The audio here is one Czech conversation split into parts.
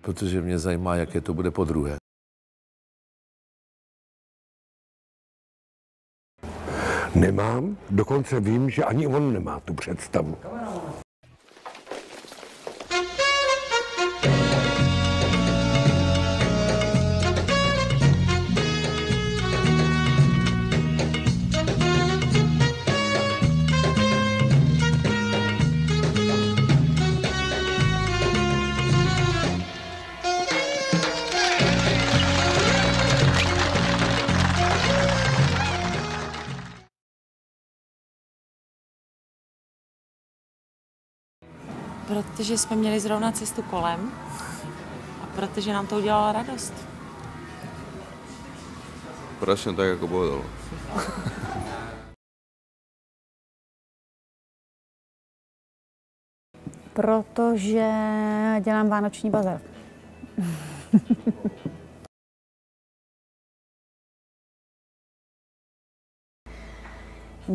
protože mě zajímá, jaké to bude podruhé. Nemám, dokonce vím, že ani on nemá tu představu. Protože jsme měli zrovna cestu kolem a protože nám to udělalo radost. Presne tak, ako povedal. Protože dělám vánoční bazar.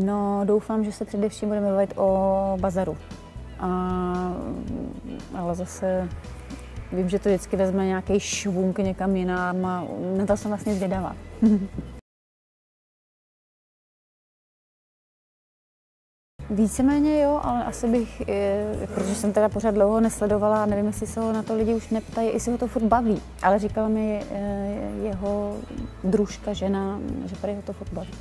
No, doufám, že se především budeme bavit o bazaru. Ale zase vím, že to vždycky vezme nějaký švunk někam jinam a na to jsem vlastně zvědavá. Víceméně jo, ale asi bych, protože jsem teda pořád dlouho nesledovala a nevím, jestli se ho na to lidi už neptají, jestli ho to furt baví. Ale říkala mi jeho družka, žena, že tady ho to furt baví.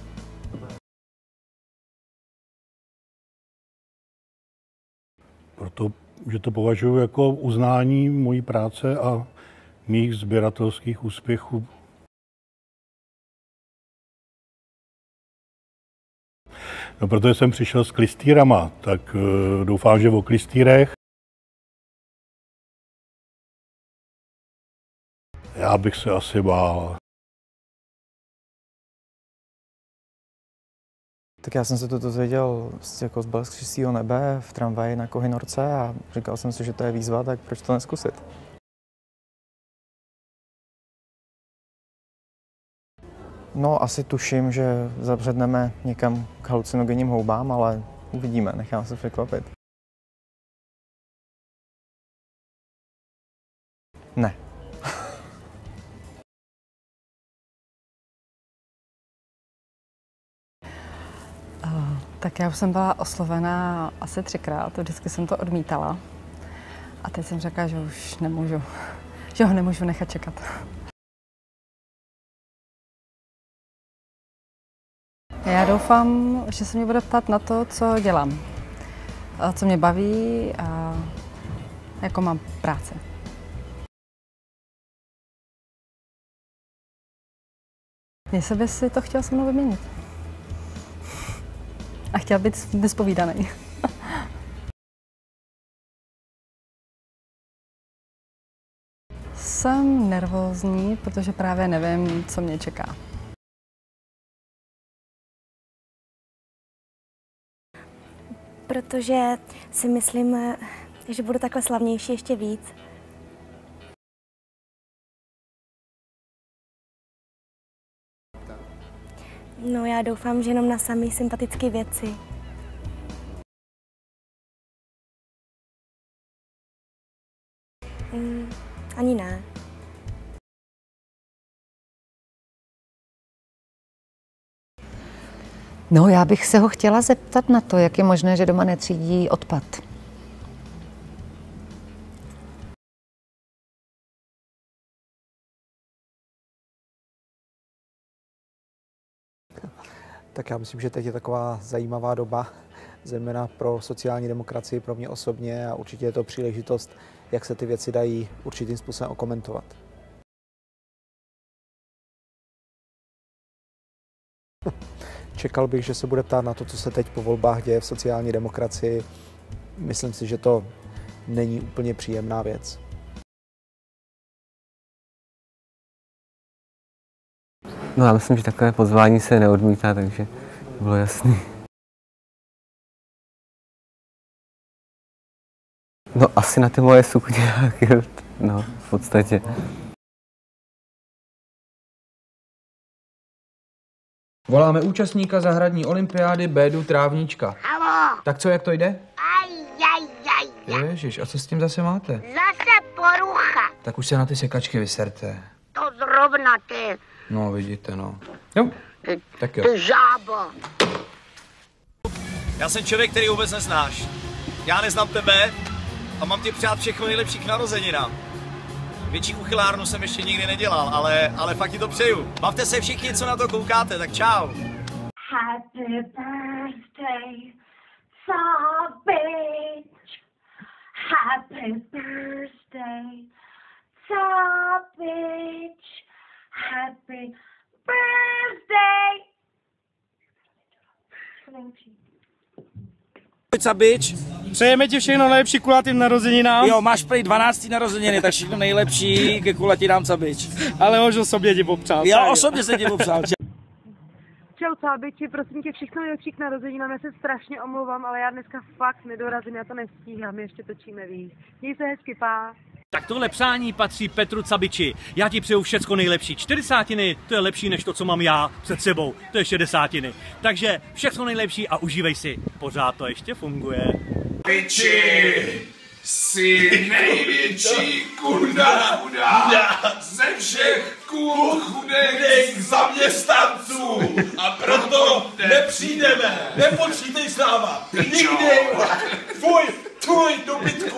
Protože to považuji jako uznání mojí práce a mých sběratelských úspěchů. No, protože jsem přišel s klistýrama, tak doufám, že o klistýrech. Já bych se asi bál. Tak já jsem se to dozvěděl jako z blesk čistého nebe v tramvaji na Kohynorce a říkal jsem si, že to je výzva, tak proč to neskusit? No, asi tuším, že zabředneme někam k halucinogenním houbám, ale uvidíme, nechám se překvapit. Ne. Tak já už jsem byla oslovená asi 3krát, vždycky jsem to odmítala. A teď jsem řekla, že už nemůžu, že ho nemůžu nechat čekat. Já doufám, že se mě bude ptát na to, co dělám, co mě baví a jako mám práci. Jestli by si to chtěl se mnou vyměnit. A chtěl být vyspovídaný. Jsem nervózní, protože právě nevím, co mě čeká. Protože si myslím, že budu takhle slavnější ještě víc. No, já doufám, že jenom na samý sympatické věci. Ani ne. No, já bych se ho chtěla zeptat na to, jak je možné, že doma netřídí odpad. Tak já myslím, že teď je taková zajímavá doba, zejména pro sociální demokracii, pro mě osobně a určitě je to příležitost, jak se ty věci dají určitým způsobem okomentovat. Čekal bych, že se bude ptát na to, co se teď po volbách děje v sociální demokracii. Myslím si, že to není úplně příjemná věc. No, já myslím, že takové pozvání se neodmítá, takže to bylo jasný. No, asi na ty moje sukně, no, v podstatě. Voláme účastníka zahradní olympiády Bédu Trávníčka. Haló! Tak co, jak to jde? Aj. Ježiš, a co s tím zase máte? Zase porucha. Tak už se na ty sekačky vyserte. To zrovna ty. No, vidíte, no. Jo, tak jo. Ty žábo. Já jsem člověk, který vůbec neznáš. Já neznám tebe a mám ti přát všechno nejlepší k narozeninám. Větší uchylárnu jsem ještě nikdy nedělal, ale fakt ti to přeju. Bavte se všichni, co na to koukáte, tak čau. Happy birthday, Sabich. Happy birthday, Sabich. Happy birthday. Sabič, přejeme ti všechno nejlepší kulatým narozeninám. Jo, máš prej 12. narozeniny, tak všechno nejlepší ke kulatinám, Sabič. Ale možná osobně ti popřál. Já osobně se ti popřál. Čau Sábiči, prosím tě, všechno nejlepší k narozeninám, já se strašně omlouvám, ale já dneska fakt nedorazím, já to nestíhám, my ještě točíme víc. Měj se hezky, pá. Tak tohle přání patří Petru Cabiči. Já ti přeju všecko nejlepší. 40, to je lepší než to, co mám já před sebou. To je 60. Takže všecko nejlepší a užívej si. Pořád to ještě funguje. Piči, jsi největší kurda ze všech chudých zaměstnanců. A proto nepřijdeme. Nepočítej s náma. Nikdy. Tvůj dobytku.